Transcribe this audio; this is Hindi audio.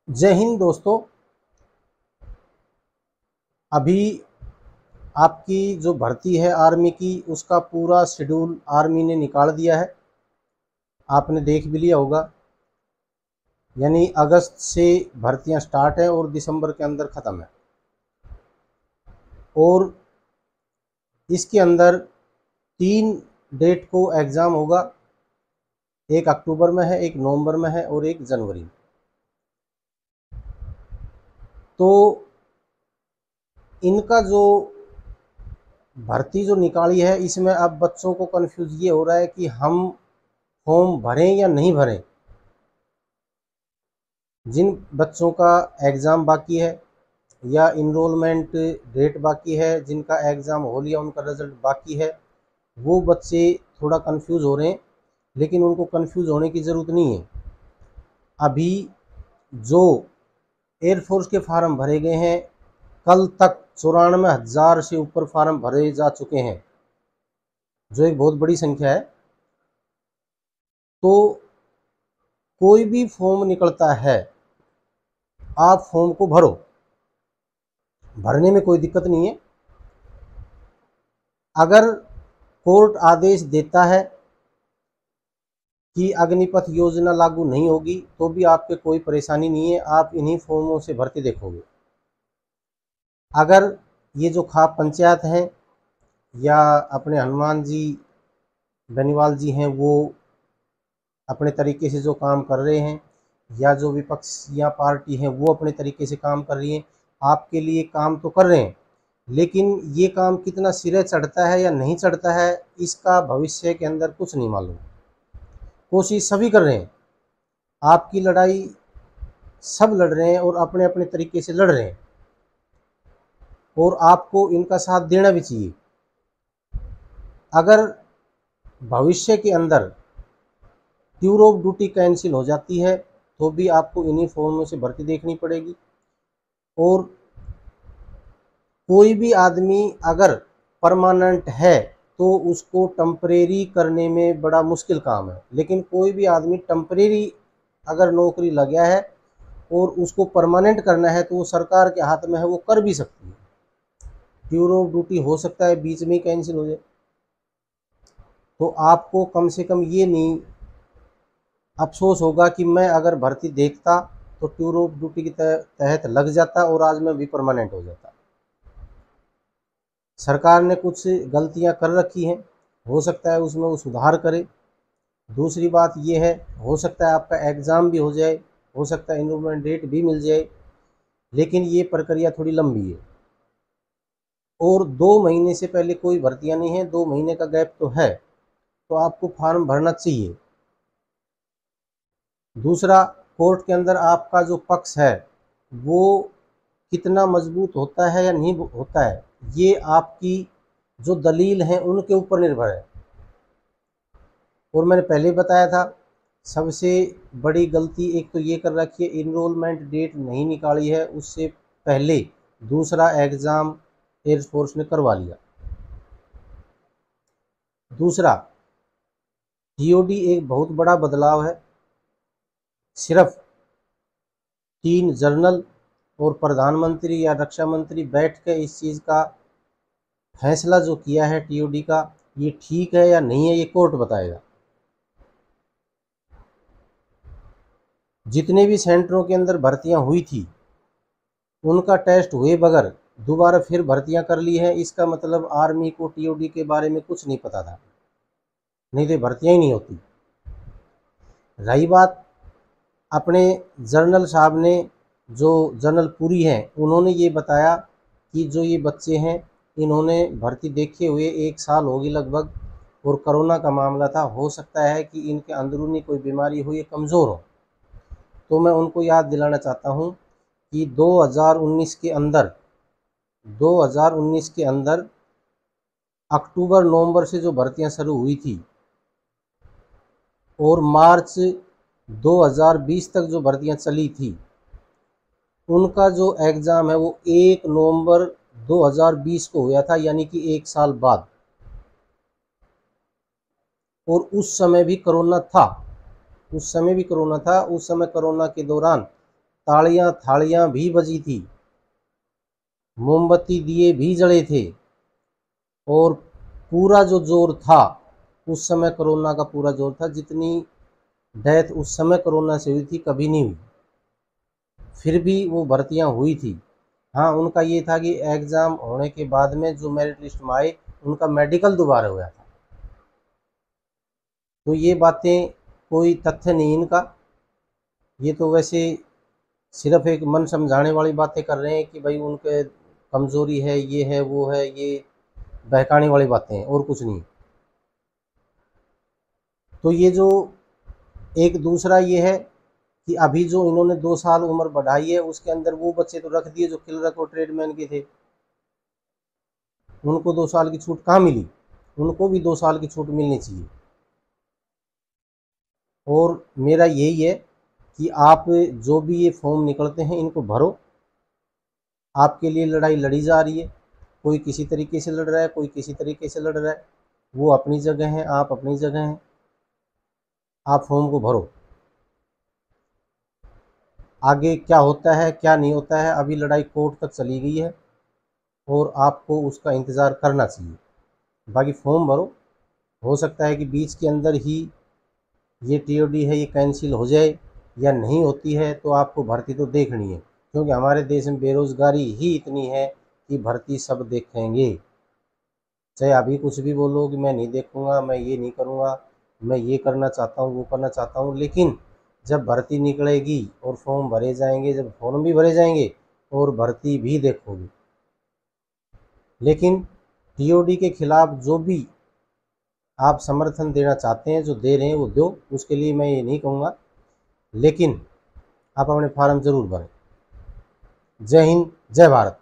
जय हिंद दोस्तों। अभी आपकी जो भर्ती है आर्मी की, उसका पूरा शेड्यूल आर्मी ने निकाल दिया है। आपने देख भी लिया होगा। यानी अगस्त से भर्तियां स्टार्ट है और दिसंबर के अंदर ख़त्म है। और इसके अंदर 3 डेट को एग्ज़ाम होगा। एक अक्टूबर में है, एक नवंबर में है और एक जनवरी में। तो इनका जो भर्ती जो निकाली है, इसमें अब बच्चों को कंफ्यूज ये हो रहा है कि हम फॉर्म भरें या नहीं भरें। जिन बच्चों का एग्ज़ाम बाकी है या इनरोलमेंट डेट बाकी है, जिनका एग्ज़ाम हो लिया, उनका रिज़ल्ट बाकी है, वो बच्चे थोड़ा कंफ्यूज हो रहे हैं। लेकिन उनको कंफ्यूज होने की ज़रूरत नहीं है। अभी जो एयरफोर्स के फार्म भरे गए हैं, कल तक 94,000 से ऊपर फार्म भरे जा चुके हैं, जो एक बहुत बड़ी संख्या है। तो कोई भी फॉर्म निकलता है, आप फॉर्म को भरो, भरने में कोई दिक्कत नहीं है। अगर कोर्ट आदेश देता है कि अग्निपथ योजना लागू नहीं होगी, तो भी आपके कोई परेशानी नहीं है, आप इन्हीं फॉर्मों से भर्ती देखोगे। अगर ये जो खाप पंचायत हैं या अपने हनुमान जी बेनीवाल जी हैं, वो अपने तरीके से जो काम कर रहे हैं, या जो विपक्ष या पार्टी हैं वो अपने तरीके से काम कर रही हैं, आपके लिए काम तो कर रहे हैं। लेकिन ये काम कितना सिरे चढ़ता है या नहीं चढ़ता है, इसका भविष्य के अंदर कुछ नहीं मालूम। कोशिश सभी कर रहे हैं, आपकी लड़ाई सब लड़ रहे हैं और अपने अपने तरीके से लड़ रहे हैं, और आपको इनका साथ देना भी चाहिए। अगर भविष्य के अंदर टूर ऑफ ड्यूटी कैंसिल हो जाती है, तो भी आपको इन्हीं फॉर्मों से भर्ती देखनी पड़ेगी। और कोई भी आदमी अगर परमानेंट है, तो उसको टेम्परेरी करने में बड़ा मुश्किल काम है। लेकिन कोई भी आदमी टेम्परेरी अगर नौकरी लग गया है और उसको परमानेंट करना है, तो वो सरकार के हाथ में है, वो कर भी सकती है। टूर ऑफ ड्यूटी हो सकता है बीच में ही कैंसिल हो जाए। तो आपको कम से कम ये नहीं अफसोस होगा कि मैं अगर भर्ती देखता तो टूर ऑफ ड्यूटी के तहत लग जाता और आज मैं भी परमानेंट हो जाता। सरकार ने कुछ गलतियां कर रखी हैं, हो सकता है उसमें वो सुधार करे। दूसरी बात ये है, हो सकता है आपका एग्ज़ाम भी हो जाए, हो सकता है इनरोलमेंट डेट भी मिल जाए, लेकिन ये प्रक्रिया थोड़ी लंबी है। और 2 महीने से पहले कोई भर्तियां नहीं है, 2 महीने का गैप तो है, तो आपको फॉर्म भरना चाहिए। दूसरा, कोर्ट के अंदर आपका जो पक्ष है वो कितना मजबूत होता है या नहीं होता है, ये आपकी जो दलील हैं उनके ऊपर निर्भर है। और मैंने पहले बताया था, सबसे बड़ी गलती एक तो ये कर रखी है, इनरोलमेंट डेट नहीं निकाली है, उससे पहले दूसरा एग्ज़ाम एयरफोर्स ने करवा लिया। दूसरा, टीओडी एक बहुत बड़ा बदलाव है। सिर्फ 3 जनरल और प्रधानमंत्री या रक्षा मंत्री बैठ कर इस चीज़ का फैसला जो किया है टीओडी का, ये ठीक है या नहीं है, ये कोर्ट बताएगा। जितने भी सेंटरों के अंदर भर्तियां हुई थी, उनका टेस्ट हुए बगैर दोबारा फिर भर्तियां कर ली हैं, इसका मतलब आर्मी को टीओडी के बारे में कुछ नहीं पता था, नहीं तो भर्तियां ही नहीं होती। रही बात अपने जनरल साहब ने, जो जनरल पुरी हैं, उन्होंने ये बताया कि जो ये बच्चे हैं, इन्होंने भर्ती देखे हुए 1 साल होगी लगभग, और कोरोना का मामला था, हो सकता है कि इनके अंदरूनी कोई बीमारी हो, ये कमज़ोर हो। तो मैं उनको याद दिलाना चाहता हूँ कि 2019 के अंदर अक्टूबर नवंबर से जो भर्तियां शुरू हुई थी और मार्च 2020 तक जो भर्तियां चली थी, उनका जो एग्ज़ाम है वो 1 नवंबर 2020 को हुआ था, यानी कि 1 साल बाद। और उस समय भी कोरोना था, उस समय कोरोना के दौरान तालियां थालियां भी बजी थी, मोमबत्ती दिए भी जले थे, और पूरा जो जोर था उस समय कोरोना का पूरा जोर था। जितनी डेथ उस समय कोरोना से हुई थी कभी नहीं हुई, फिर भी वो भर्तियां हुई थी। हाँ, उनका ये था कि एग्ज़ाम होने के बाद में जो मेरिट लिस्ट में आए उनका मेडिकल दोबारा हुआ था। तो ये बातें कोई तथ्य नहीं इनका, ये तो वैसे सिर्फ एक मन समझाने वाली बातें कर रहे हैं कि भाई उनके कमज़ोरी है, ये है, वो है, ये बहकाने वाली बातें हैं और कुछ नहीं। तो ये जो एक दूसरा ये है कि अभी जो इन्होंने 2 साल उम्र बढ़ाई है उसके अंदर वो बच्चे तो रख दिए जो क्लर्क और ट्रेडमैन के थे, उनको 2 साल की छूट कहाँ मिली? उनको भी 2 साल की छूट मिलनी चाहिए। और मेरा यही है कि आप जो भी ये फॉर्म निकलते हैं इनको भरो, आपके लिए लड़ाई लड़ी जा रही है, कोई किसी तरीके से लड़ रहा है, कोई किसी तरीके से लड़ रहा है, वो अपनी जगह है, आप अपनी जगह हैं, आप फॉर्म को भरो। आगे क्या होता है क्या नहीं होता है, अभी लड़ाई कोर्ट तक चली गई है और आपको उसका इंतज़ार करना चाहिए। बाकी फॉर्म भरो, हो सकता है कि बीच के अंदर ही ये टीओडी है ये कैंसिल हो जाए, या नहीं होती है तो आपको भर्ती तो देखनी है, क्योंकि हमारे देश में बेरोज़गारी ही इतनी है कि भर्ती सब देखेंगे। चाहे अभी कुछ भी बोलो कि मैं नहीं देखूंगा, मैं ये नहीं करूंगा, मैं ये करना चाहता हूँ, वो करना चाहता हूँ, लेकिन जब भर्ती निकलेगी और फॉर्म भरे जाएंगे, जब फॉर्म भी भरे जाएंगे और भर्ती भी देखोगे। लेकिन टीओडी के खिलाफ जो भी आप समर्थन देना चाहते हैं, जो दे रहे हैं वो दो, उसके लिए मैं ये नहीं कहूँगा, लेकिन आप अपने फार्म ज़रूर भरें। जय हिंद, जय भारत।